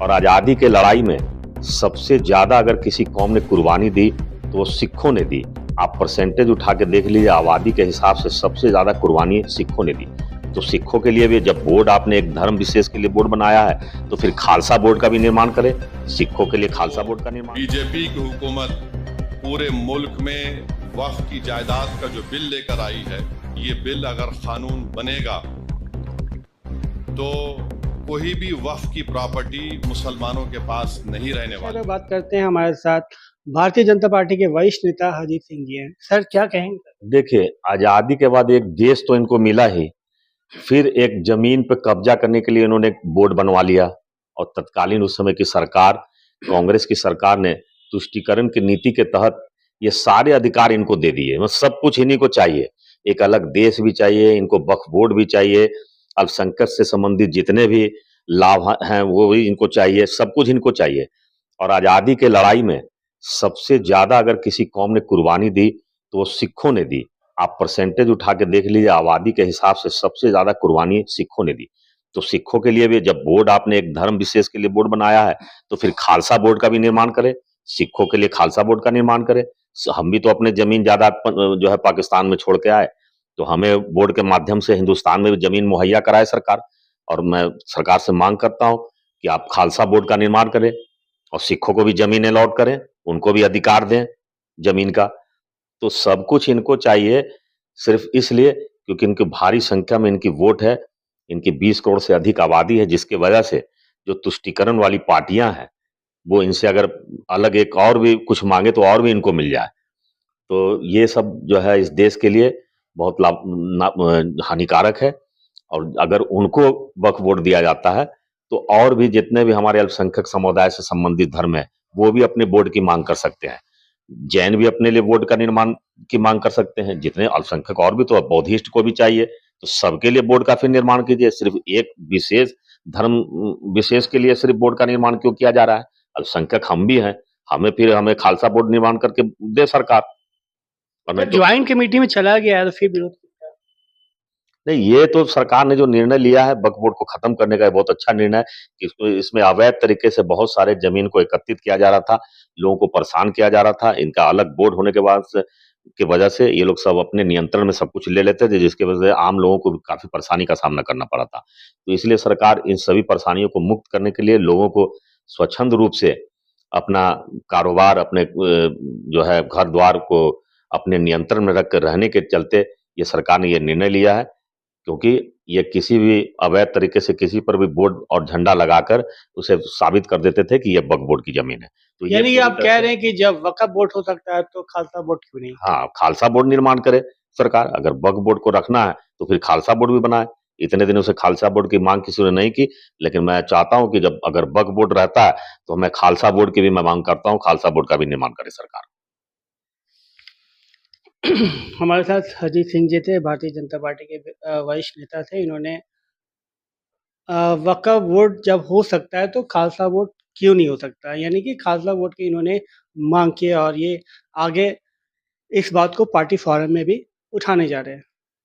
और आज़ादी के लड़ाई में सबसे ज़्यादा अगर किसी कौम ने कुर्बानी दी तो वो सिखों ने दी। आप परसेंटेज उठा के देख लीजिए, आबादी के हिसाब से सबसे ज़्यादा कुर्बानी सिखों ने दी। तो सिखों के लिए भी जब बोर्ड आपने एक धर्म विशेष के लिए बोर्ड बनाया है तो फिर खालसा बोर्ड का भी निर्माण करें, सिखों के लिए खालसा बोर्ड का निर्माण। बीजेपी की हुकूमत पूरे मुल्क में वक्फ की जायदाद का जो बिल लेकर आई है, ये बिल अगर कानून बनेगा तो कोई भी वक्फ की प्रॉपर्टी मुसलमानों के पास नहीं रहने वाली। बात करते हैं, हमारे साथ भारतीय जनता पार्टी के वरिष्ठ नेता अजीत सिंह जी हैं। सर, क्या कहेंगे? देखिए, आज़ादी के बाद एक देश तो इनको मिला ही, फिर एक जमीन पे कब्जा करने के लिए इन्होंने एक बोर्ड बनवा लिया और तत्कालीन उस समय की सरकार, कांग्रेस की सरकार ने तुष्टीकरण की नीति के तहत ये सारे अधिकार इनको दे दिए। मतलब सब कुछ इन्हीं को चाहिए, एक अलग देश भी चाहिए, इनको वक्फ बोर्ड भी चाहिए, अल्पसंख्यक से संबंधित जितने भी लाभ हैं वो भी इनको चाहिए, सब कुछ इनको चाहिए। और आज़ादी के लड़ाई में सबसे ज़्यादा अगर किसी कौम ने कुर्बानी दी तो वो सिखों ने दी। आप परसेंटेज उठा के देख लीजिए, आबादी के हिसाब से सबसे ज़्यादा कुर्बानी सिखों ने दी। तो सिखों के लिए भी जब बोर्ड आपने एक धर्म विशेष के लिए बोर्ड बनाया है तो फिर खालसा बोर्ड का भी निर्माण करें, सिखों के लिए खालसा बोर्ड का निर्माण करें। हम भी तो अपने जमीन जायदाद जो है पाकिस्तान में छोड़ के आए, तो हमें बोर्ड के माध्यम से हिंदुस्तान में भी जमीन मुहैया कराए सरकार। और मैं सरकार से मांग करता हूँ कि आप खालसा बोर्ड का निर्माण करें और सिखों को भी जमीनें लॉट करें, उनको भी अधिकार दें जमीन का। तो सब कुछ इनको चाहिए सिर्फ इसलिए क्योंकि इनकी भारी संख्या में इनकी वोट है, इनकी 20 करोड़ से अधिक आबादी है, जिसकी वजह से जो तुष्टीकरण वाली पार्टियां हैं वो इनसे अगर अलग एक और भी कुछ मांगे तो और भी इनको मिल जाए। तो ये सब जो है इस देश के लिए बहुत हानिकारक है। और अगर उनको वक्फ बोर्ड दिया जाता है तो और भी जितने भी हमारे अल्पसंख्यक समुदाय से संबंधित धर्म है वो भी अपने बोर्ड की मांग कर सकते हैं। जैन भी अपने लिए बोर्ड का निर्माण की मांग कर सकते हैं, जितने अल्पसंख्यक और भी, तो बौद्धिस्ट को भी चाहिए, तो सबके लिए बोर्ड का फिर निर्माण कीजिए। सिर्फ एक विशेष धर्म विशेष के लिए सिर्फ बोर्ड का निर्माण क्यों किया जा रहा है? अल्पसंख्यक हम भी हैं, हमें खालसा बोर्ड निर्माण करके दे सरकार। और नहीं तो ज्वाइंट कमेटी में चला गया है तो फिर विरोध नहीं, ये तो सरकार ने जो निर्णय लिया है वक्फ बोर्ड को खत्म करने का, बहुत अच्छा निर्णय है कि इसमें अवैध तरीके से बहुत सारे जमीन को एकत्रित किया जा रहा था, लोगों को परेशान किया जा रहा था। इनका अलग बोर्ड होने के बाद से की वजह से ये लोग सब अपने नियंत्रण में सब कुछ ले लेते थे, जिसकी वजह से आम लोगों को भी काफी परेशानी का सामना करना पड़ा था। तो इसलिए सरकार इन सभी परेशानियों को मुक्त करने के लिए लोगों को स्वच्छंद रूप से अपना कारोबार, अपने जो है घर द्वार को अपने नियंत्रण में रख कर रहने के चलते ये सरकार ने ये निर्णय लिया है। क्योंकि ये किसी भी अवैध तरीके से किसी पर भी बोर्ड और झंडा लगाकर उसे साबित कर देते थे कि ये वक्फ बोर्ड की जमीन है। तो ये यानी कि पूरी आप तरह कह से रहे हैं कि जब वक्फ बोर्ड हो सकता है तो खालसा बोर्ड क्यों नहीं? हाँ, खालसा बोर्ड निर्माण करे सरकार। अगर वक्फ बोर्ड को रखना है तो फिर खालसा बोर्ड भी बनाए। इतने दिनों से खालसा बोर्ड की मांग किसी ने नहीं की, लेकिन मैं चाहता हूं कि जब अगर वक्फ बोर्ड रहता है तो मैं खालसा बोर्ड की भी मैं मांग करता हूं, खालसा बोर्ड का भी निर्माण करे सरकार। हमारे साथ अजीत सिंह जी थे, भारतीय जनता पार्टी के वरिष्ठ नेता थे। इन्होंने वक्फ बोर्ड जब हो सकता है तो खालसा बोर्ड क्यों नहीं हो सकता, यानी कि खालसा बोर्ड की इन्होंने मांग की और ये आगे इस बात को पार्टी फोरम में भी उठाने जा रहे हैं।